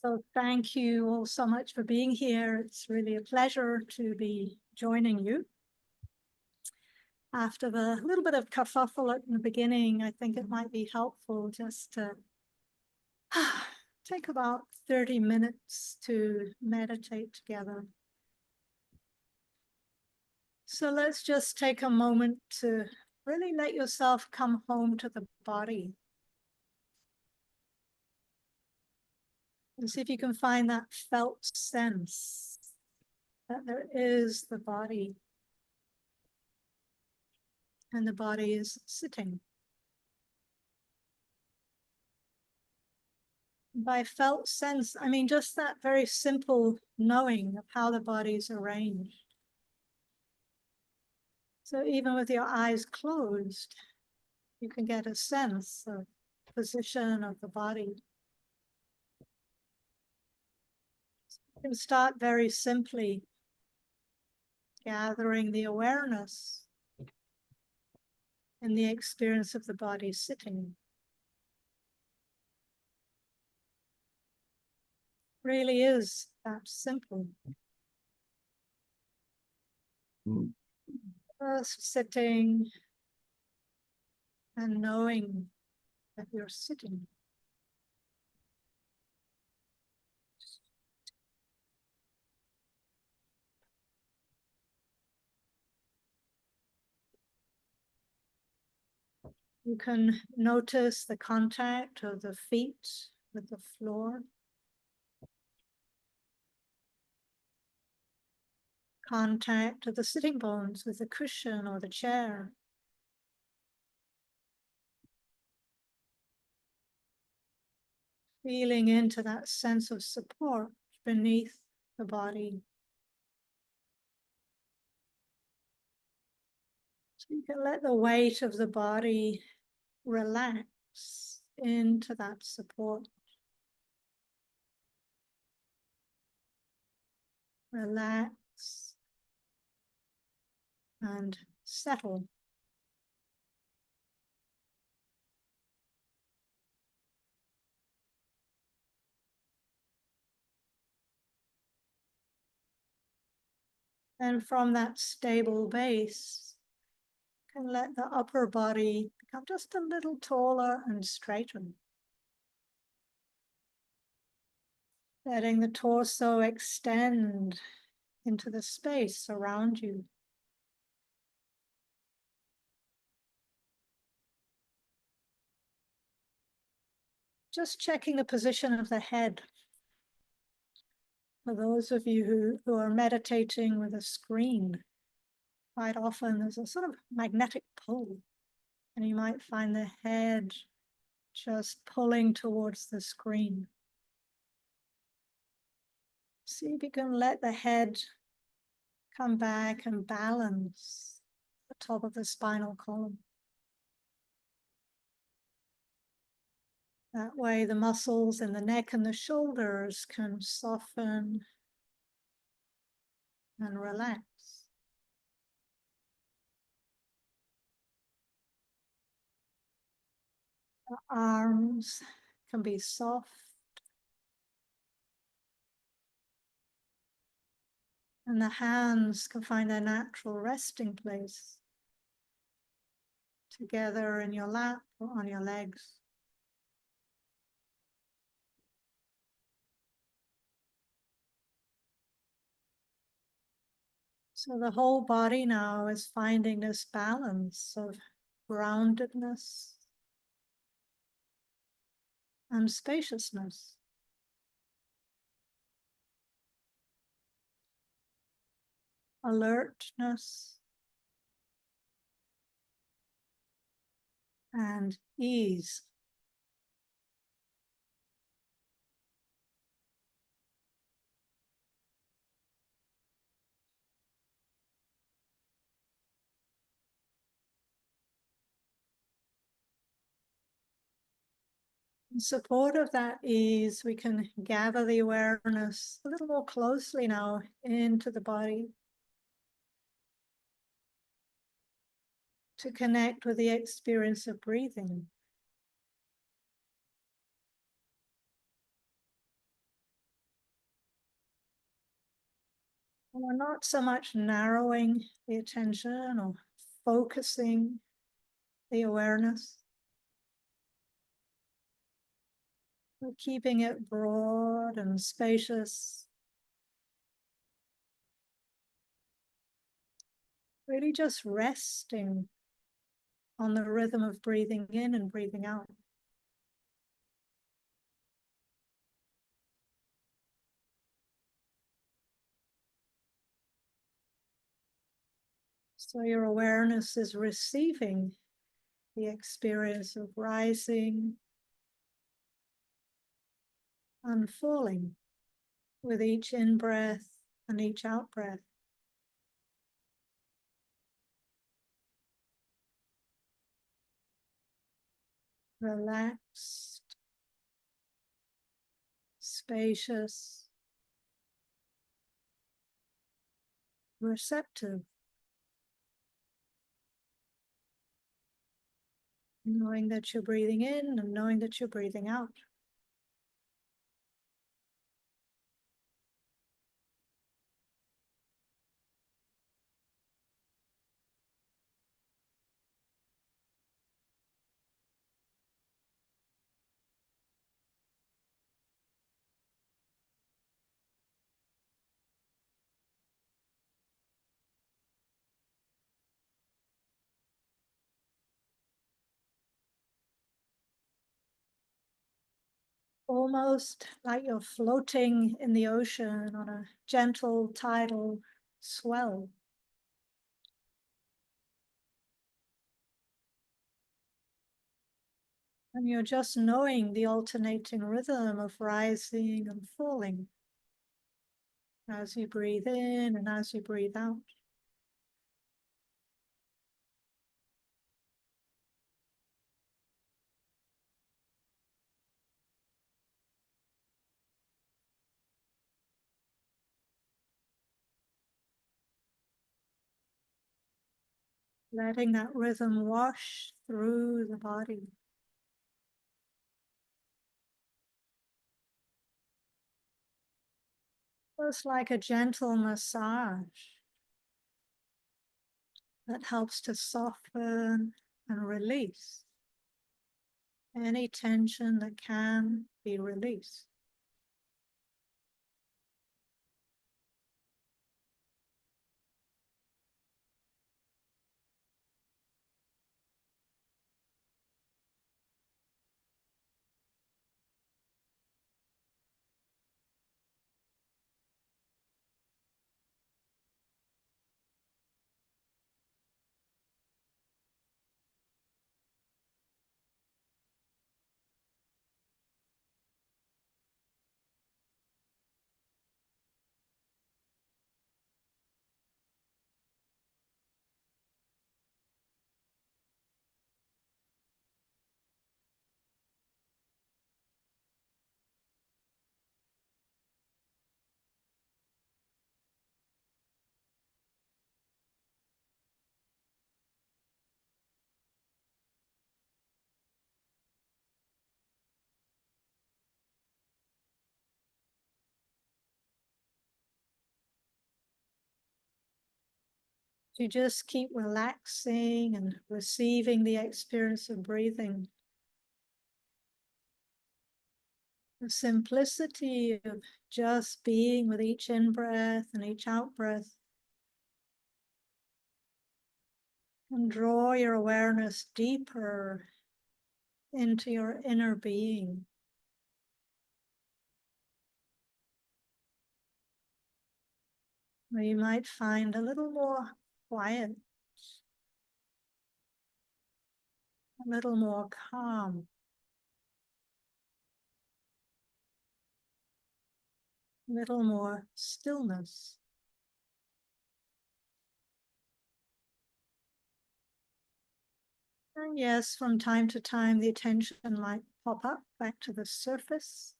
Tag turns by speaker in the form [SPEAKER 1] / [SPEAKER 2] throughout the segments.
[SPEAKER 1] So thank you all so much for being here. It's really a pleasure to be joining you. After the little bit of kerfuffle at the beginning, I think it might be helpful just to take about 30 minutes to meditate together. So let's just take a moment to really let yourself come home to the body. And see if you can find that felt sense that there is the body. And the body is sitting. By felt sense, I mean just that very simple knowing of how the body is arranged. So even with your eyes closed, you can get a sense of position of the body. You can start very simply gathering the awareness in the experience of the body sitting. Really is that simple. First sitting and knowing that you're sitting. You can notice the contact of the feet with the floor. Contact of the sitting bones with the cushion or the chair. Feeling into that sense of support beneath the body. So you can let the weight of the body relax into that support. Relax and settle. And from that stable base, you can let the upper body become just a little taller and straighter. Letting the torso extend into the space around you. Just checking the position of the head. For those of you who are meditating with a screen, quite often there's a sort of magnetic pull, and you might find the head just pulling towards the screen. See if you can let the head come back and balance the top of the spinal column. That way the muscles in the neck and the shoulders can soften and relax. The arms can be soft. And the hands can find their natural resting place, together in your lap or on your legs. So the whole body now is finding this balance of groundedness and spaciousness. Alertness and ease. In support of that ease, we can gather the awareness a little more closely now into the body to connect with the experience of breathing. We're not so much narrowing the attention or focusing the awareness. We're keeping it broad and spacious. Really just resting on the rhythm of breathing in and breathing out. So your awareness is receiving the experience of rising and falling with each in-breath and each out-breath. Relaxed, spacious, receptive, knowing that you're breathing in and knowing that you're breathing out. Almost like you're floating in the ocean on a gentle tidal swell. And you're just knowing the alternating rhythm of rising and falling as you breathe in and as you breathe out. Letting that rhythm wash through the body. Just like a gentle massage that helps to soften and release any tension that can be released. You just keep relaxing and receiving the experience of breathing. The simplicity of just being with each in-breath and each out-breath. And draw your awareness deeper into your inner being. Where you might find a little more quiet, a little more calm, a little more stillness. And yes, from time to time, the attention might pop up back to the surface,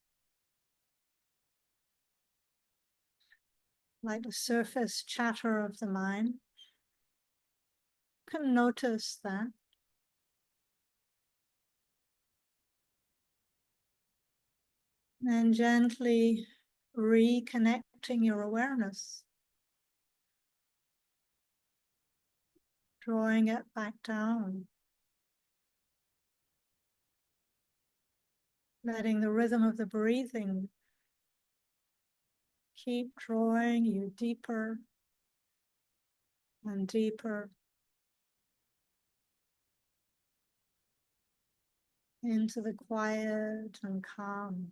[SPEAKER 1] like the surface chatter of the mind. You can notice that. And gently reconnecting your awareness drawing it back down, letting the rhythm of the breathing keep drawing you deeper and deeper into the quiet and calm.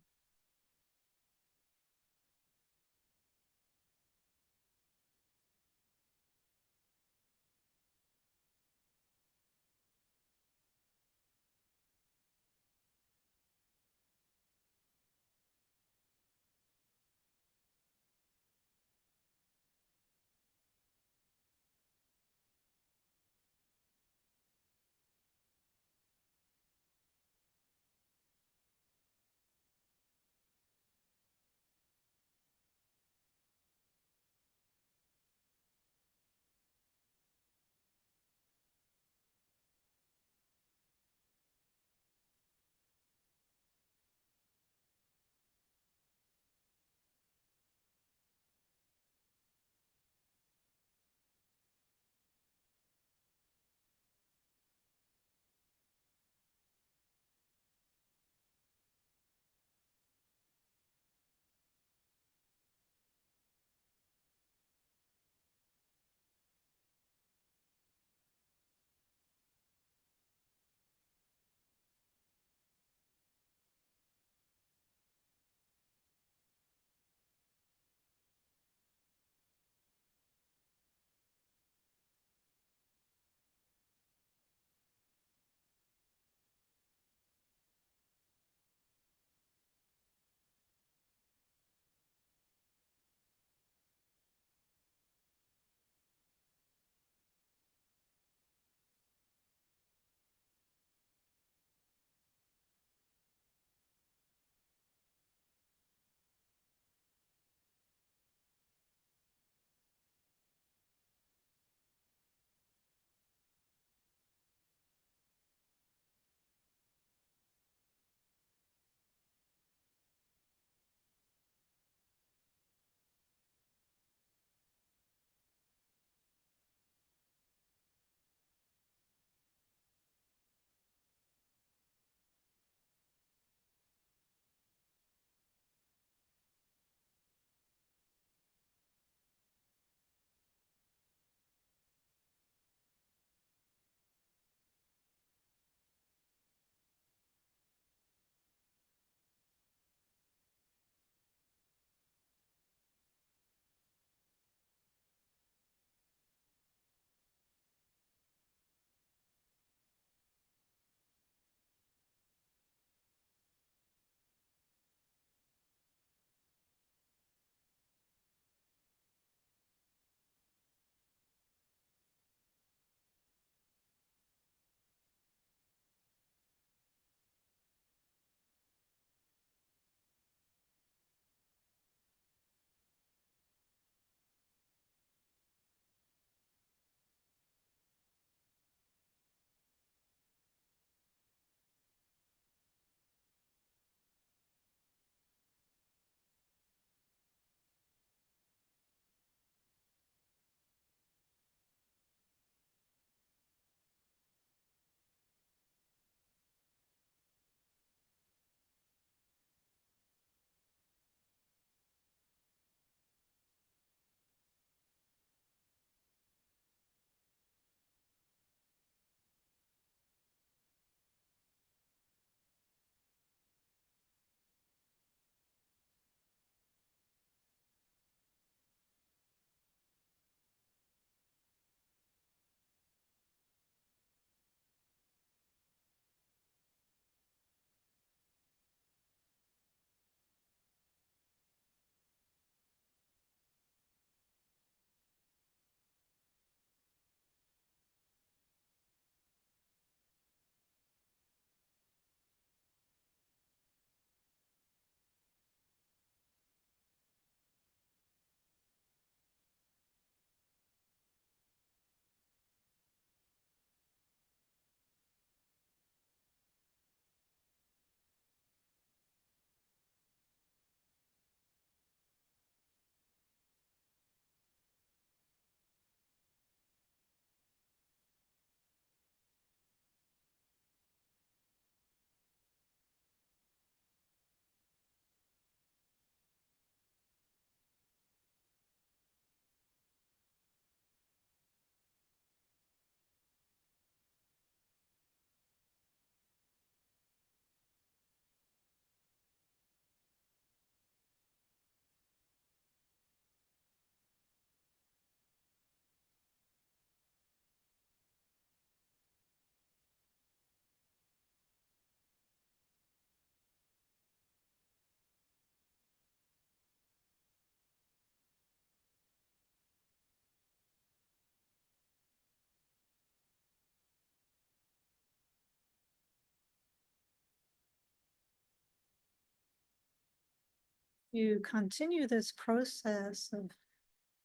[SPEAKER 1] You continue this process of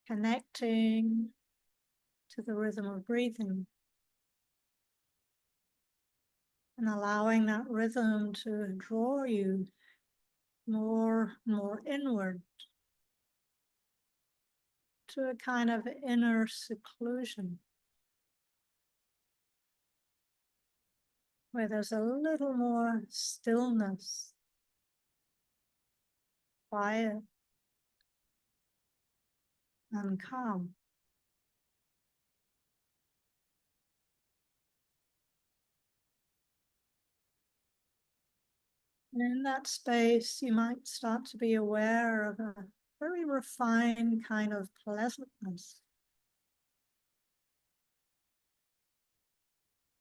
[SPEAKER 1] connecting to the rhythm of breathing and allowing that rhythm to draw you more and more inward to a kind of inner seclusion where there's a little more stillness, quiet, and calm. And in that space, you might start to be aware of a very refined kind of pleasantness.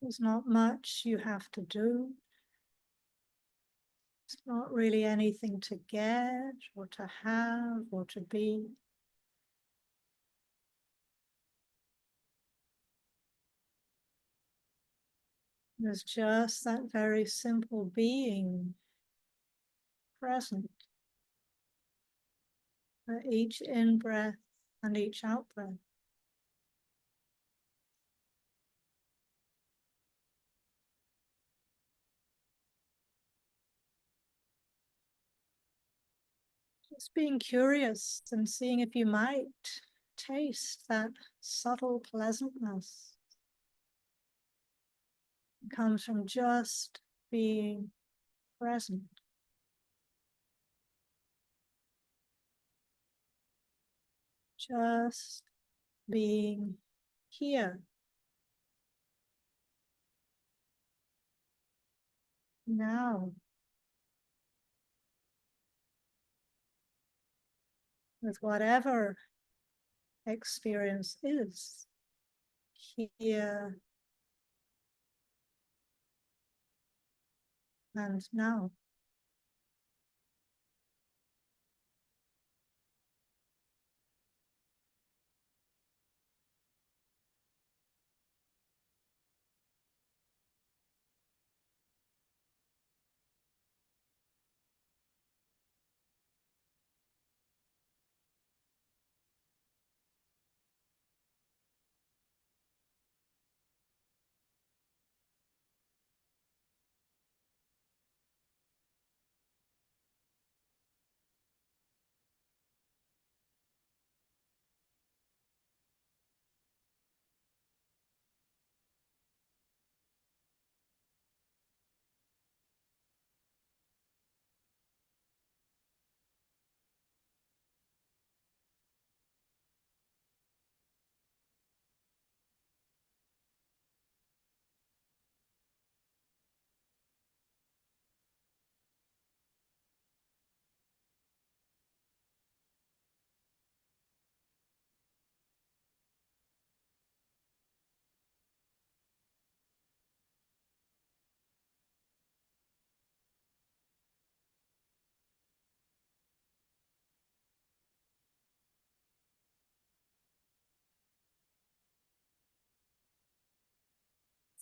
[SPEAKER 1] There's not much you have to do. It's not really anything to get or to have or to be. There's just that very simple being present for each in-breath and each out-breath. Just being curious and seeing if you might taste that subtle pleasantness. It comes from just being present. Just being here. Now. With whatever experience is here and now.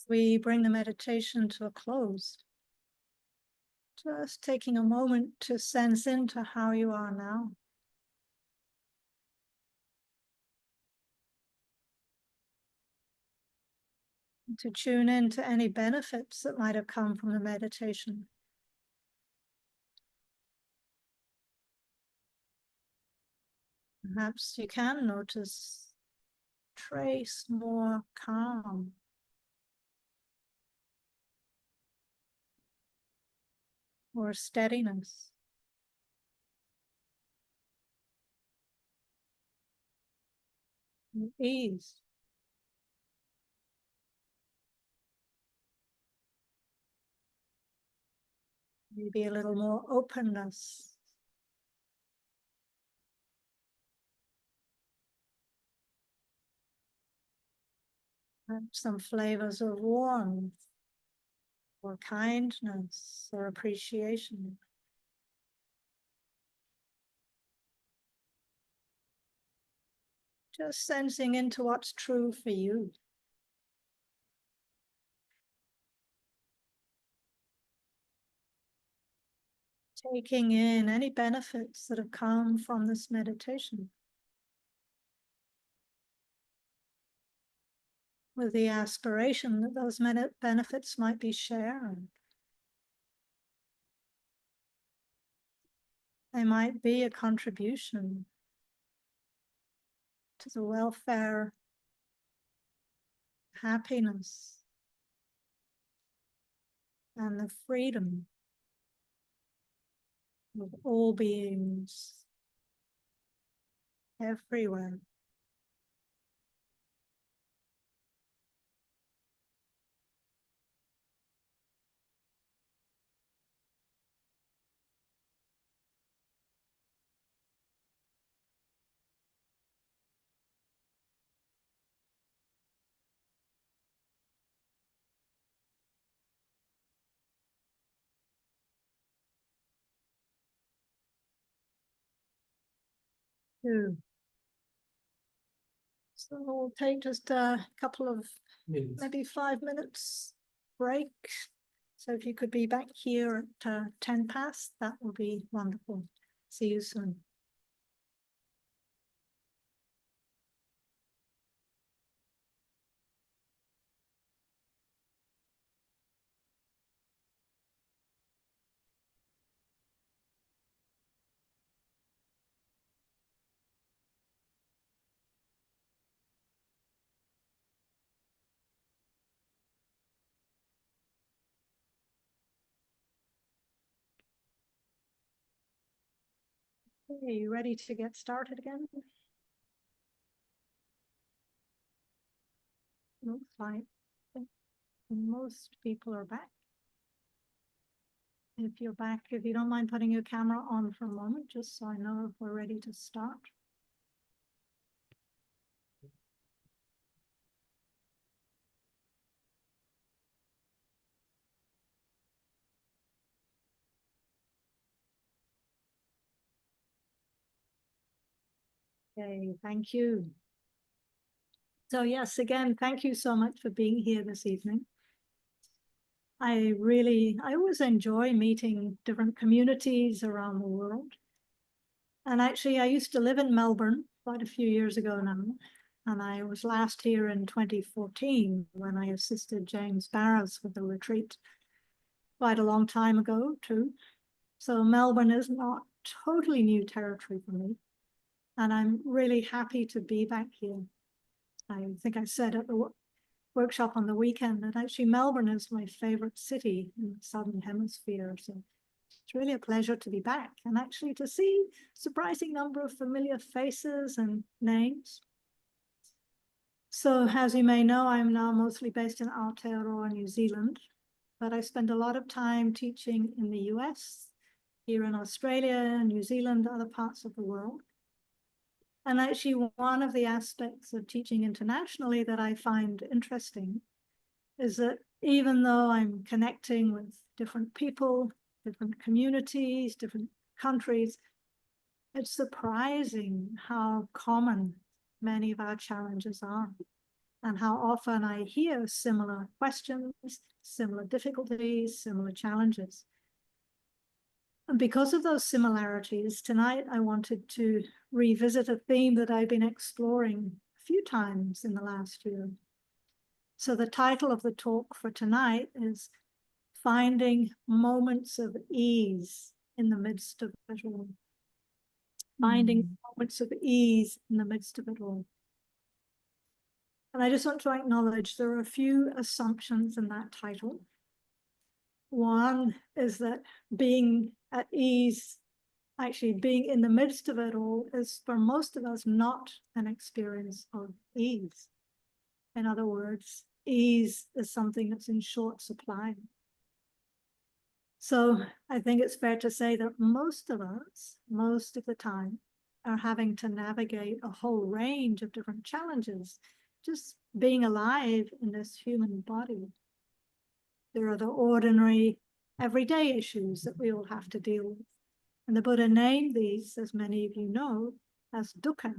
[SPEAKER 1] We bring the meditation to a close. Just taking a moment to sense into how you are now. To tune in to any benefits that might have come from the meditation. Perhaps you can notice, trace more calm, or steadiness, ease. Maybe a little more openness. Some flavors of warmth or kindness or appreciation. Just sensing into what's true for you. taking in any benefits that have come from this meditation, with the aspiration that those benefits might be shared. They might be a contribution to the welfare, happiness, and the freedom of all beings everywhere. Too. So we'll take just a couple of maybe 5 minutes break. So if you could be back here at 10 past, that would be wonderful. See you soon. Okay, you ready to get started again? Looks like most people are back. If you're back, if you don't mind putting your camera on for a moment, just so I know if we're ready to start. Okay, thank you. So yes, again, thank you so much for being here this evening. I always enjoy meeting different communities around the world. And actually, I used to live in Melbourne quite a few years ago now. And I was last here in 2014 when I assisted James Barras with a retreat quite a long time ago too. So Melbourne is not totally new territory for me. And I'm really happy to be back here. I think I said at the workshop on the weekend that actually Melbourne is my favorite city in the Southern Hemisphere. So it's really a pleasure to be back and actually to see a surprising number of familiar faces and names. So as you may know, I'm now mostly based in Aotearoa, New Zealand, but I spend a lot of time teaching in the US, here in Australia, New Zealand, other parts of the world. And actually, one of the aspects of teaching internationally that I find interesting is that even though I'm connecting with different people, different communities, different countries, it's surprising how common many of our challenges are, and how often I hear similar questions, similar difficulties, similar challenges. And because of those similarities, tonight I wanted to revisit a theme that I've been exploring a few times in the last year. So the title of the talk for tonight is Finding Moments of Ease in the Midst of It All. Finding moments of ease in the midst of it all. And I just want to acknowledge there are a few assumptions in that title. One is that being at ease, actually being in the midst of it all, is for most of us not an experience of ease. In other words, ease is something that's in short supply. So I think it's fair to say that most of us, most of the time, are having to navigate a whole range of different challenges, just being alive in this human body. There are the ordinary, everyday issues that we all have to deal with. And the Buddha named these, as many of you know, as dukkha,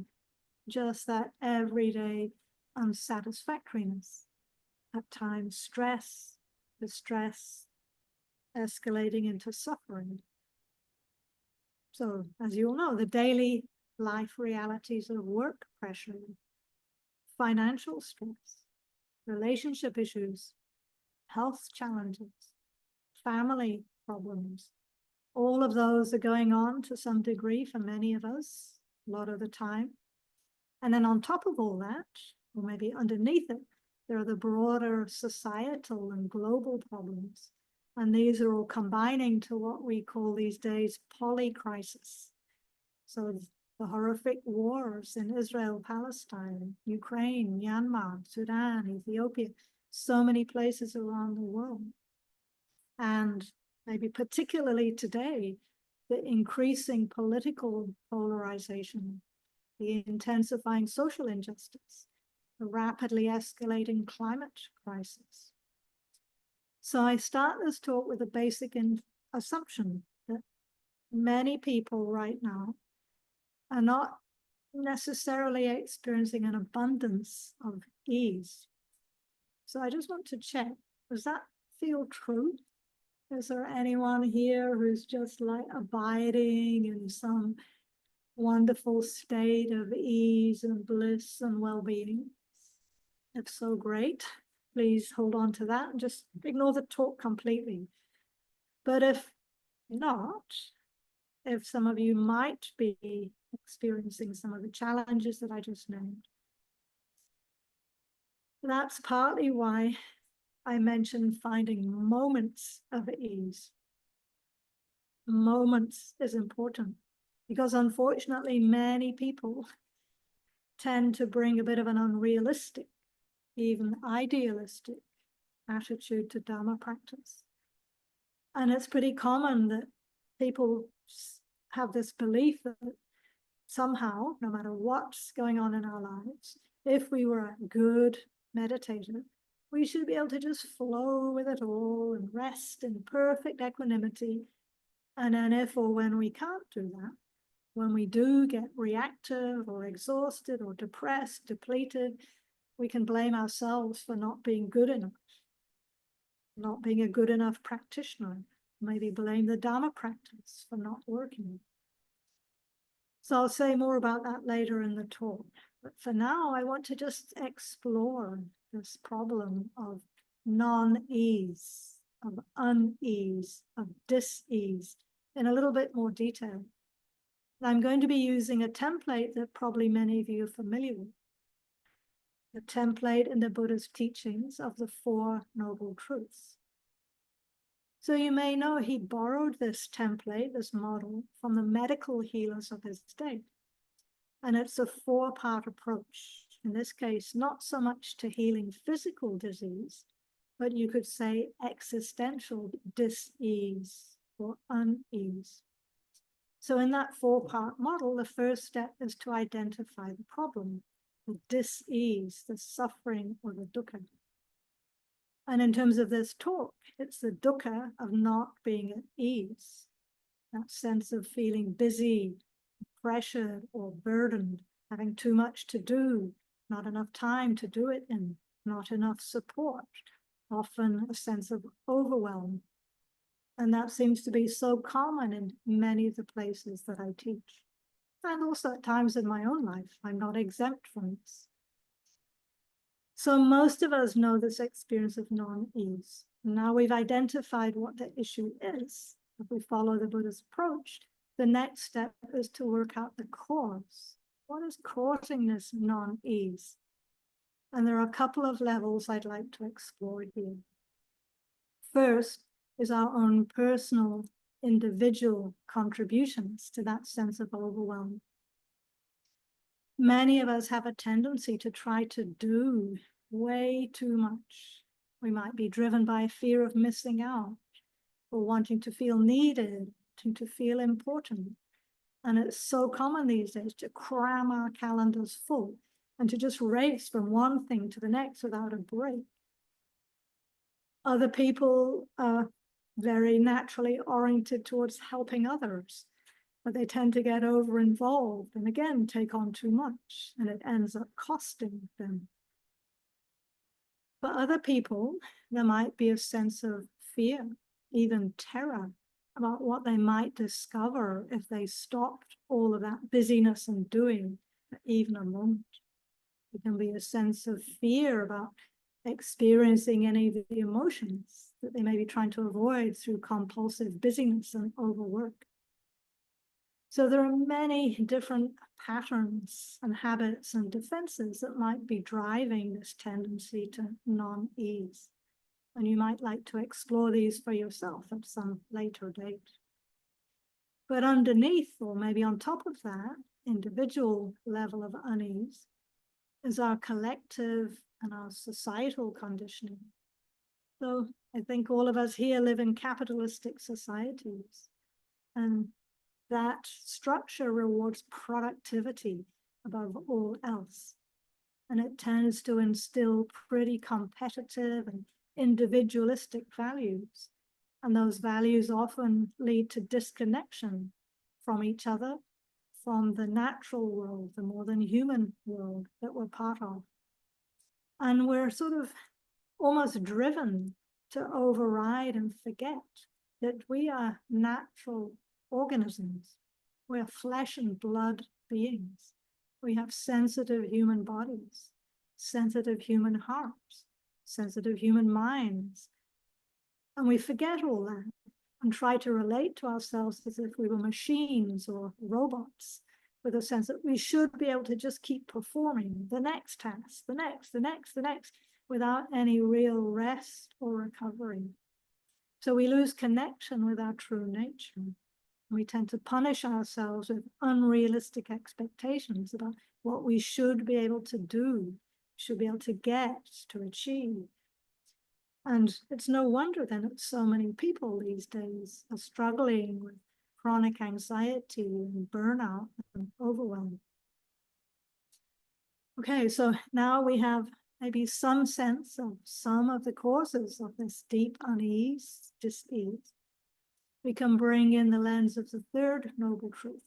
[SPEAKER 1] just that everyday unsatisfactoriness, at times stress, distress, escalating into suffering. So as you all know, the daily life realities of work pressure, financial stress, relationship issues, health challenges, family problems, all of those are going on to some degree for many of us, a lot of the time. And then on top of all that, or maybe underneath it, there are the broader societal and global problems. And these are all combining to what we call these days polycrisis. So the horrific wars in Israel, Palestine, Ukraine, Myanmar, Sudan, Ethiopia, so many places around the world. And maybe particularly today, the increasing political polarization, the intensifying social injustice, the rapidly escalating climate crisis. So I start this talk with a basic assumption that many people right now are not necessarily experiencing an abundance of ease. So I just want to check, does that feel true? Is there anyone here who's just like abiding in some wonderful state of ease and bliss and well-being? If so, great. Please hold on to that and just ignore the talk completely. But if not, if some of you might be experiencing some of the challenges that I just named, that's partly why I mentioned finding moments of ease. Moments is important because unfortunately many people tend to bring a bit of an unrealistic, even idealistic attitude to Dharma practice. And it's pretty common that people have this belief that somehow, no matter what's going on in our lives, if we were a good meditator, we should be able to just flow with it all and rest in perfect equanimity. And then if or when we can't do that, when we do get reactive or exhausted or depressed, depleted, we can blame ourselves for not being good enough, not being a good enough practitioner, maybe blame the Dharma practice for not working. So I'll say more about that later in the talk. But for now, I want to just explore this problem of non-ease, of unease, of dis-ease in a little bit more detail. I'm going to be using a template that probably many of you are familiar with. The template in the Buddha's teachings of the Four Noble Truths. So you may know he borrowed this template, this model, from the medical healers of his day. And it's a four-part approach. In this case, not so much to healing physical disease, but you could say existential dis-ease or unease. So in that four-part model, the first step is to identify the problem, the dis-ease, the suffering, or the dukkha. And in terms of this talk, it's the dukkha of not being at ease, that sense of feeling busy, pressured, or burdened, having too much to do, not enough time to do it in, not enough support, often a sense of overwhelm. And that seems to be so common in many of the places that I teach. And also at times in my own life, I'm not exempt from this. So most of us know this experience of non-ease. Now we've identified what the issue is. If we follow the Buddha's approach, the next step is to work out the cause. What is causing this non-ease? And there are a couple of levels I'd like to explore here. First is our own personal, individual contributions to that sense of overwhelm. Many of us have a tendency to try to do way too much. We might be driven by a fear of missing out, or wanting to feel needed, to feel important. And it's so common these days to cram our calendars full and to just race from one thing to the next without a break. Other people are very naturally oriented towards helping others, but they tend to get over-involved and again take on too much, and it ends up costing them. For other people, there might be a sense of fear, even terror, about what they might discover if they stopped all of that busyness and doing for even a moment. There can be a sense of fear about experiencing any of the emotions that they may be trying to avoid through compulsive busyness and overwork. So there are many different patterns and habits and defenses that might be driving this tendency to non-ease. And you might like to explore these for yourself at some later date. But underneath, or maybe on top of that, individual level of unease is our collective and our societal conditioning. So I think all of us here live in capitalistic societies, and that structure rewards productivity above all else. And it tends to instill pretty competitive and individualistic values. And those values often lead to disconnection from each other, from the natural world, the more than human world that we're part of. And we're sort of almost driven to override and forget that we are natural organisms. We're flesh and blood beings. We have sensitive human bodies, sensitive human hearts, sensitive human minds. And we forget all that and try to relate to ourselves as if we were machines or robots, with a sense that we should be able to just keep performing the next task, the next, without any real rest or recovery. So we lose connection with our true nature. We tend to punish ourselves with unrealistic expectations about what we should be able to do, should be able to get, to achieve. And it's no wonder then that so many people these days are struggling with chronic anxiety and burnout and overwhelm. Okay, so now we have maybe some sense of some of the causes of this deep unease, dis-ease. We can bring in the lens of the third noble truth,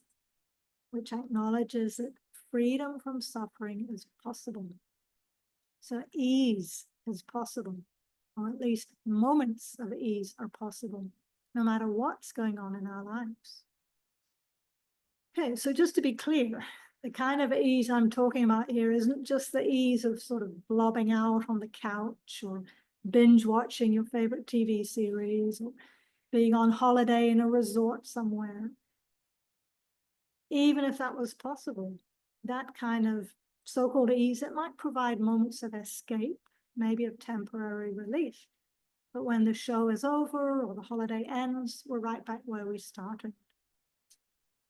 [SPEAKER 1] which acknowledges that freedom from suffering is possible. So ease is possible, or at least moments of ease are possible, no matter what's going on in our lives. Okay, so just to be clear, the kind of ease I'm talking about here isn't just the ease of sort of blobbing out on the couch or binge watching your favorite TV series or being on holiday in a resort somewhere. Even if that was possible, that kind of so-called ease, it might provide moments of escape, maybe of temporary relief. But when the show is over or the holiday ends, we're right back where we started.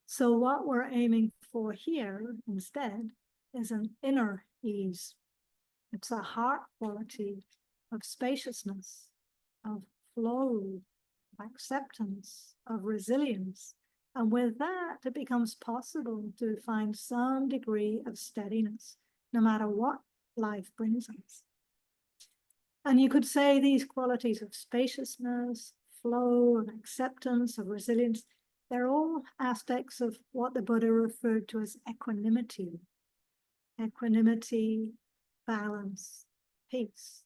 [SPEAKER 1] So what we're aiming for here instead is an inner ease. It's a heart quality of spaciousness, of flow, of acceptance, of resilience. And with that, it becomes possible to find some degree of steadiness, no matter what life brings us. And you could say these qualities of spaciousness, flow, of acceptance, of resilience, they're all aspects of what the Buddha referred to as equanimity. Equanimity, balance, peace.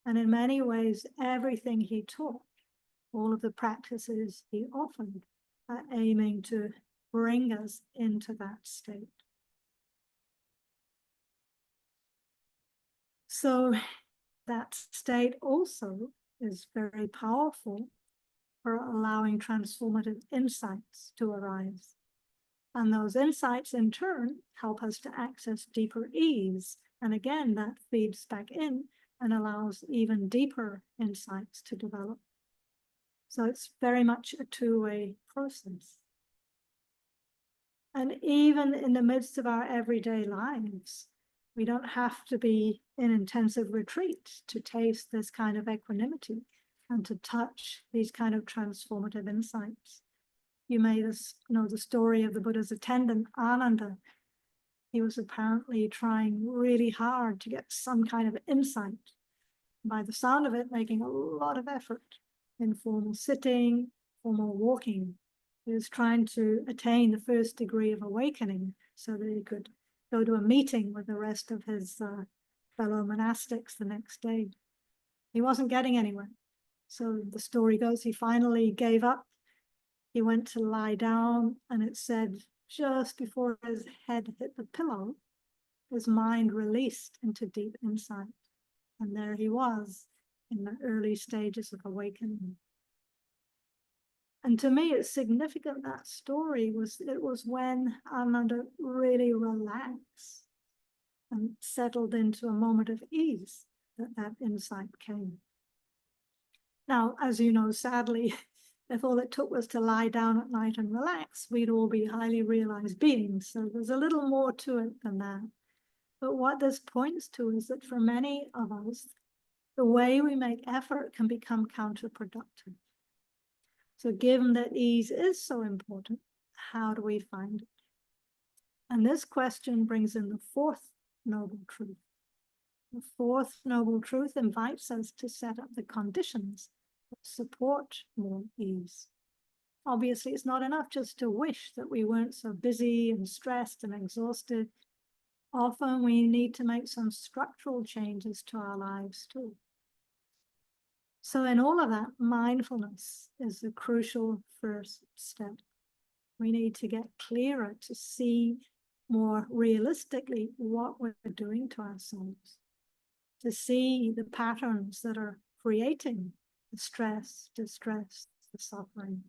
[SPEAKER 1] And in many ways, everything he taught, all of the practices he offered, are aiming to bring us into that state. So that state also is very powerful for allowing transformative insights to arise. And those insights in turn help us to access deeper ease. And again, that feeds back in and allows even deeper insights to develop. So it's very much a two-way process. And even in the midst of our everyday lives, we don't have to be in intensive retreat to taste this kind of equanimity and to touch these kind of transformative insights. You may know the story of the Buddha's attendant, Ananda. He was apparently trying really hard to get some kind of insight. By the sound of it, making a lot of effort in formal sitting, formal walking. He was trying to attain the first degree of awakening so that he could go to a meeting with the rest of his fellow monastics the next day. He wasn't getting anywhere. So the story goes, he finally gave up he went to lie down, and it said just before his head hit the pillow, his mind released into deep insight. And there he was in the early stages of awakening. And to me, it's significant, that story it was when Ananda really relaxed and settled into a moment of ease that insight came. Now, as you know, sadly, if all it took was to lie down at night and relax, we'd all be highly realized beings. So there's a little more to it than that. But what this points to is that for many of us, the way we make effort can become counterproductive. So given that ease is so important, how do we find it? And this question brings in the fourth noble truth. The fourth noble truth invites us to set up the conditions that support more ease. Obviously, it's not enough just to wish that we weren't so busy and stressed and exhausted. Often we need to make some structural changes to our lives too. So in all of that, mindfulness is the crucial first step. We need to get clearer to see more realistically what we're doing to ourselves, to see the patterns that are creating the stress, distress, the suffering.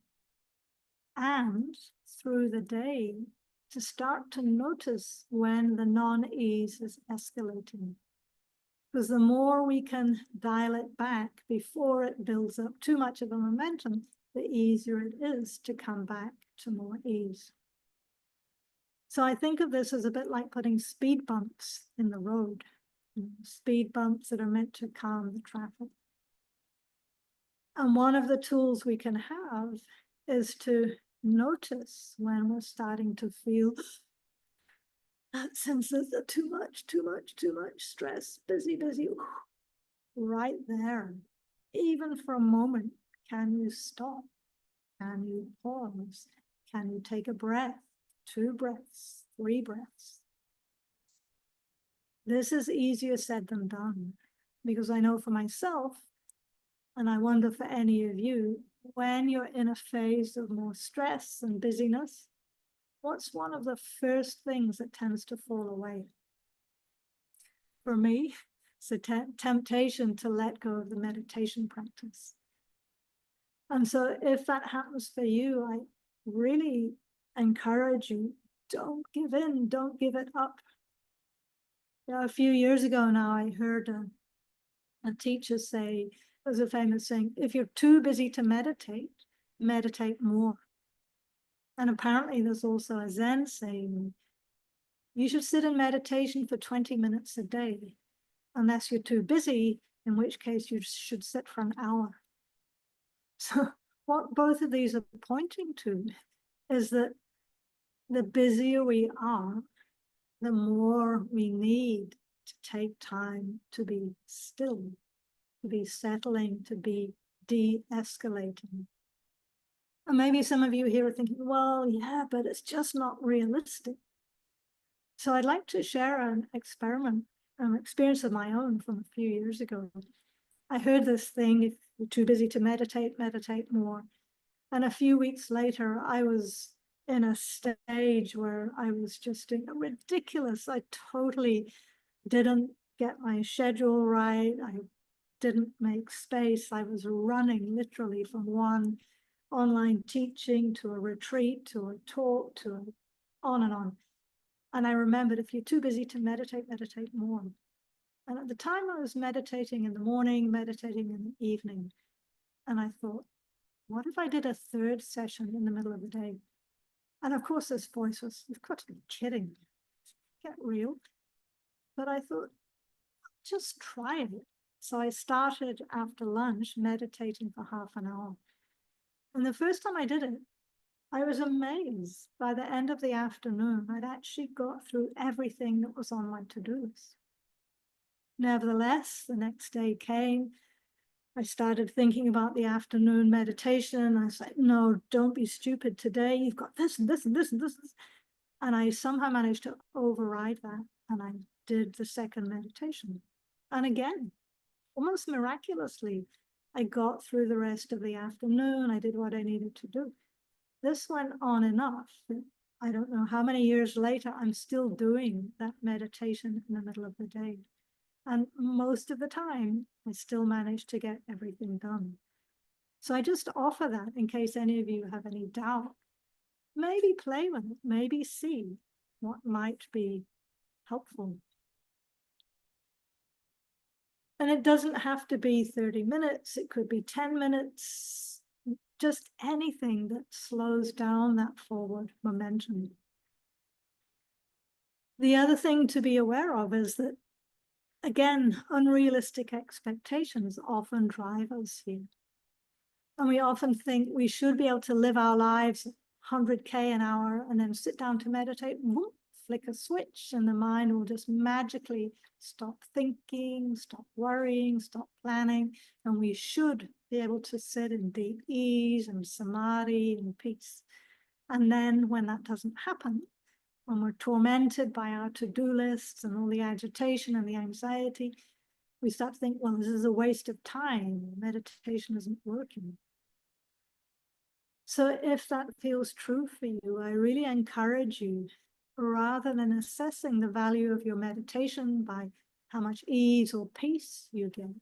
[SPEAKER 1] And through the day, to start to notice when the non-ease is escalating. Because the more we can dial it back before it builds up too much of a momentum, the easier it is to come back to more ease. So I think of this as a bit like putting speed bumps in the road, speed bumps that are meant to calm the traffic. And one of the tools we can have is to notice when we're starting to feel that sense of too much stress, busy. Right there, even for a moment, can you stop? Can you pause? Can you take a breath, 2 breaths, 3 breaths? This is easier said than done, because I know for myself, and I wonder for any of you, when you're in a phase of more stress and busyness, what's one of the first things that tends to fall away? For me, it's a temptation to let go of the meditation practice. And so if that happens for you, I really encourage you, don't give in, don't give it up. You know, a few years ago now, I heard a teacher say, there's a famous saying, if you're too busy to meditate, meditate more. And apparently there's also a Zen saying, you should sit in meditation for 20 minutes a day, unless you're too busy, in which case you should sit for an hour. So what both of these are pointing to is that the busier we are, the more we need to take time to be still, to be settling, to be de-escalating. And maybe some of you here are thinking, well, yeah, but it's just not realistic. So I'd like to share an experience of my own from a few years ago. I heard this thing, if you're too busy to meditate, meditate more. And a few weeks later, I was in a stage where I was just doing ridiculous. I totally didn't get my schedule right. I didn't make space. I was running literally from one online teaching to a retreat, to a talk, on and on. And I remembered, if you're too busy to meditate, meditate more. And at the time I was meditating in the morning, meditating in the evening. And I thought, what if I did a 3rd session in the middle of the day? And of course, this voice was, you've got to be kidding. Get real. But I thought, just try it. So I started after lunch meditating for half an hour. And the first time I did it, I was amazed. By the end of the afternoon, I'd actually got through everything that was on my to-do list. Nevertheless, the next day came. I started thinking about the afternoon meditation. I was like, no, don't be stupid today. You've got this and this and this and this. And I somehow managed to override that. And I did the 2nd meditation. And again, almost miraculously, I got through the rest of the afternoon. I did what I needed to do. this went on enough that I don't know how many years later, I'm still doing that meditation in the middle of the day. And most of the time, I still manage to get everything done. So I just offer that in case any of you have any doubt. Maybe play with it, maybe see what might be helpful. And it doesn't have to be 30 minutes, it could be 10 minutes, just anything that slows down that forward momentum. The other thing to be aware of is that, again, unrealistic expectations often drive us here. And we often think we should be able to live our lives 100K an hour and then sit down to meditate, whoop, flick a switch, and the mind will just magically stop thinking, stop worrying, stop planning. And we should be able to sit in deep ease and samadhi and peace. And then when that doesn't happen, when we're tormented by our to-do lists and all the agitation and the anxiety, we start to think, well, this is a waste of time. Meditation isn't working. So if that feels true for you, I really encourage you, rather than assessing the value of your meditation by how much ease or peace you get,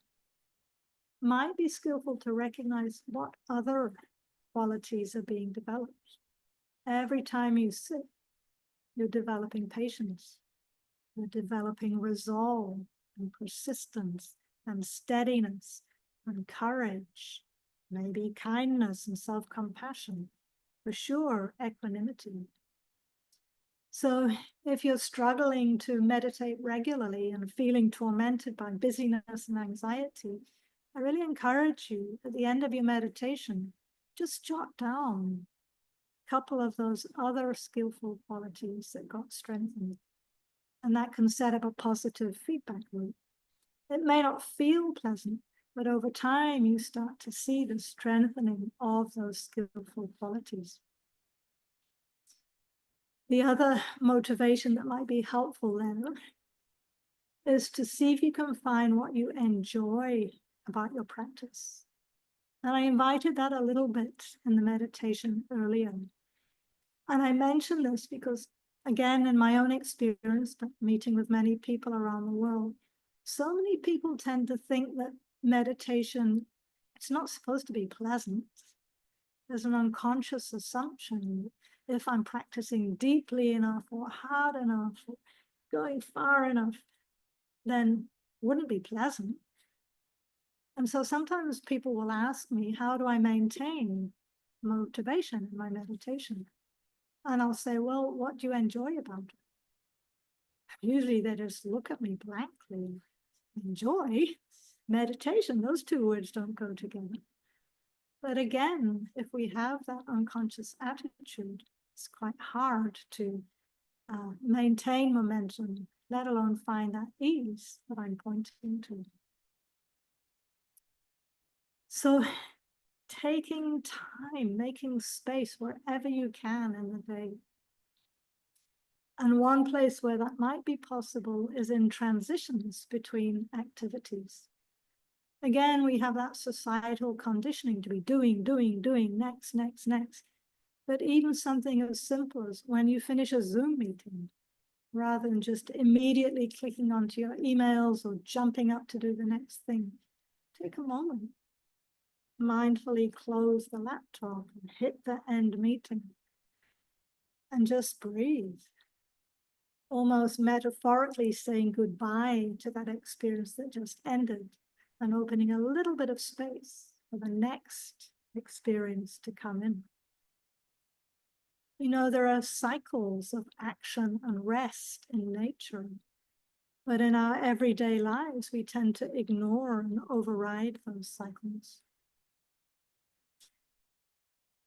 [SPEAKER 1] might be skillful to recognize what other qualities are being developed. Every time you sit, you're developing patience, you're developing resolve and persistence and steadiness and courage, maybe kindness and self-compassion, for sure, equanimity. So if you're struggling to meditate regularly and feeling tormented by busyness and anxiety, I really encourage you at the end of your meditation, just jot down a couple of those other skillful qualities that got strengthened. And that can set up a positive feedback loop. It may not feel pleasant, but over time you start to see the strengthening of those skillful qualities. The other motivation that might be helpful then is to see if you can find what you enjoy about your practice. And I invited that a little bit in the meditation earlier. And I mention this because, again, in my own experience, but meeting with many people around the world, so many people tend to think that meditation, it's not supposed to be pleasant. There's an unconscious assumption that if I'm practicing deeply enough or hard enough, or going far enough, then it wouldn't be pleasant. And so sometimes people will ask me, how do I maintain motivation in my meditation? And I'll say, well, what do you enjoy about it? Usually they just look at me blankly. Enjoy? Meditation, those two words don't go together. But again, if we have that unconscious attitude, it's quite hard to maintain momentum, let alone find that ease that I'm pointing to. So taking time, making space wherever you can in the day. And one place where that might be possible is in transitions between activities. Again, we have that societal conditioning to be doing, next. But even something as simple as when you finish a Zoom meeting, rather than just immediately clicking onto your emails or jumping up to do the next thing, take a moment, mindfully close the laptop and hit the end meeting and just breathe. Almost metaphorically saying goodbye to that experience that just ended and opening a little bit of space for the next experience to come in. You know, there are cycles of action and rest in nature, but in our everyday lives, we tend to ignore and override those cycles.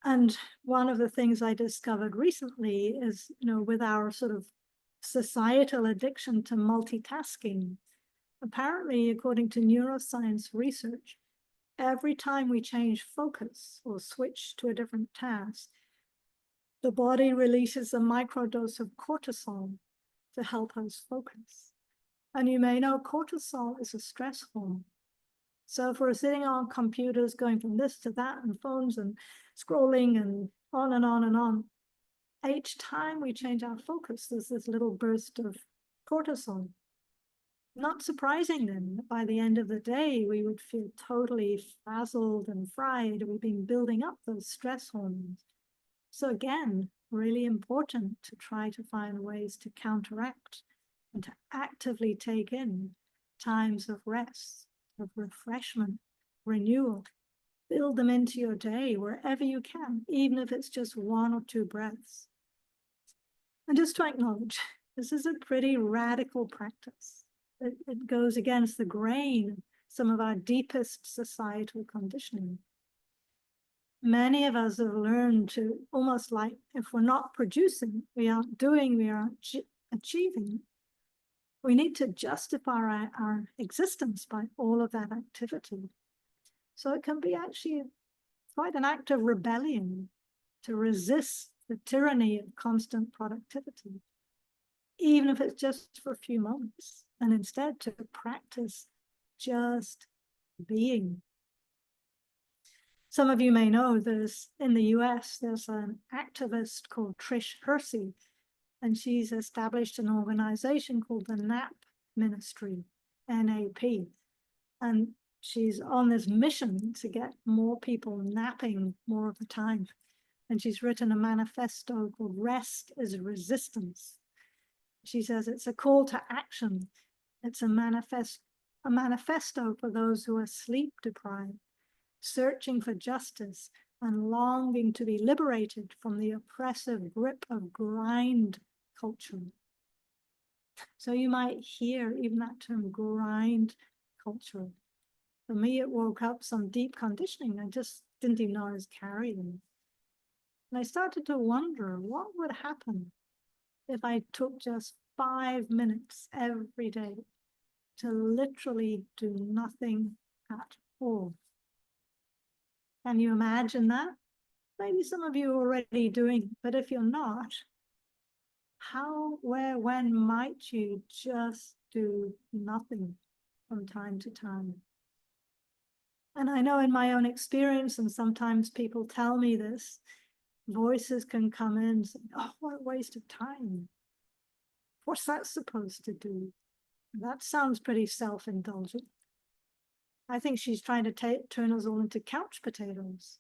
[SPEAKER 1] And one of the things I discovered recently is, you know, with our sort of societal addiction to multitasking, apparently, according to neuroscience research, every time we change focus or switch to a different task, the body releases a microdose of cortisol to help us focus. And you may know cortisol is a stress hormone. So if we're sitting on computers going from this to that and phones and scrolling and on and on and on, each time we change our focus, there's this little burst of cortisol. Not surprising then that by the end of the day, we would feel totally frazzled and fried. We've been building up those stress hormones. So again, really important to try to find ways to counteract and to actively take in times of rest, of refreshment, renewal. Build them into your day wherever you can, even if it's just 1 or 2 breaths. And just to acknowledge, this is a pretty radical practice. It goes against the grain of some of our deepest societal conditioning. Many of us have learned to almost like, if we're not producing, we aren't doing, we aren't achieving. We need to justify our existence by all of that activity. So it can be actually quite an act of rebellion to resist the tyranny of constant productivity, even if it's just for a few moments, and instead to practice just being. Some of you may know in the US, there's an activist called Trish Hersey, and she's established an organization called the NAP Ministry, NAP. And she's on this mission to get more people napping more of the time. And she's written a manifesto called Rest is Resistance. She says it's a call to action. It's a manifesto for those who are sleep deprived, searching for justice and longing to be liberated from the oppressive grip of grind culture. So you might hear even that term, grind culture. For me, it woke up some deep conditioning I just didn't even know I was carrying. And I started to wonder what would happen if I took just 5 minutes every day to literally do nothing at all. Can you imagine that? Maybe some of you are already doing it, but if you're not, how, where, when might you just do nothing from time to time? And I know in my own experience, and sometimes people tell me this, voices can come in and say, oh, what a waste of time. What's that supposed to do? That sounds pretty self-indulgent. I think she's trying to turn us all into couch potatoes.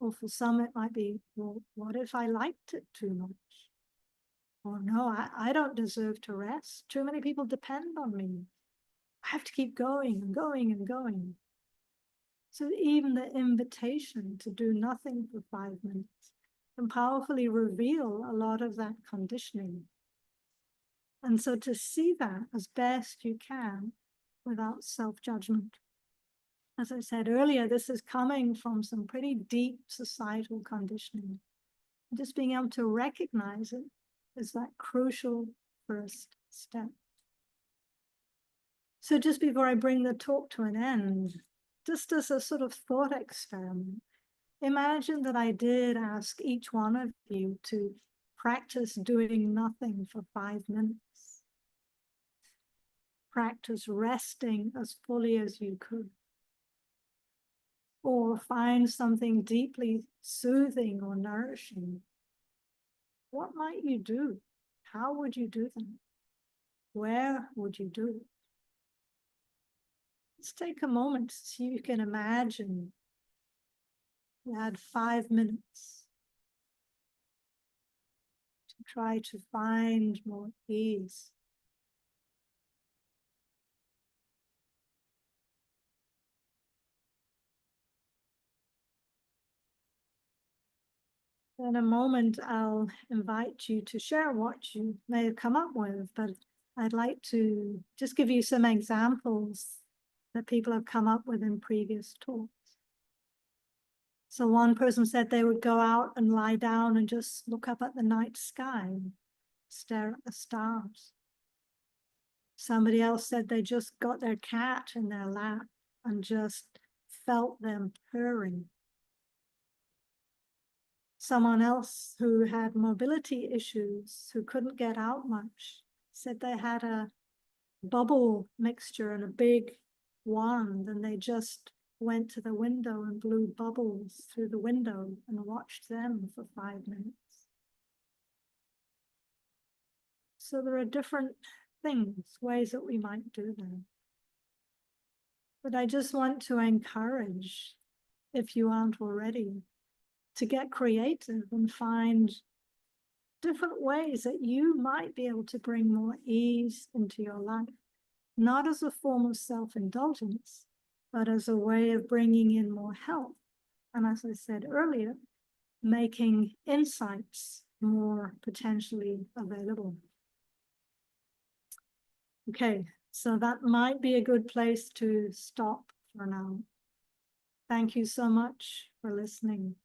[SPEAKER 1] Or for some, it might be, well, what if I liked it too much? Or no, I don't deserve to rest. Too many people depend on me. I have to keep going and going and going. So even the invitation to do nothing for 5 minutes can powerfully reveal a lot of that conditioning. And so to see that as best you can without self-judgment. As I said earlier, this is coming from some pretty deep societal conditioning. Just being able to recognize it is that crucial first step. So just before I bring the talk to an end, just as a sort of thought experiment, imagine that I did ask each one of you to practice doing nothing for 5 minutes. Practice resting as fully as you could. Or find something deeply soothing or nourishing. What might you do? How would you do them? Where would you do it? Let's take a moment so you can imagine you had 5 minutes to try to find more ease. In a moment, I'll invite you to share what you may have come up with, but I'd like to just give you some examples that people have come up with in previous talks. So one person said they would go out and lie down and just look up at the night sky, stare at the stars. Somebody else said they just got their cat in their lap and just felt them purring. Someone else who had mobility issues, who couldn't get out much, said they had a bubble mixture in a big wand and they just went to the window and blew bubbles through the window and watched them for 5 minutes. So there are different things, ways that we might do that. But I just want to encourage, if you aren't already, to get creative and find different ways that you might be able to bring more ease into your life, not as a form of self-indulgence, but as a way of bringing in more health. And as I said earlier, making insights more potentially available. Okay, so that might be a good place to stop for now. Thank you so much for listening.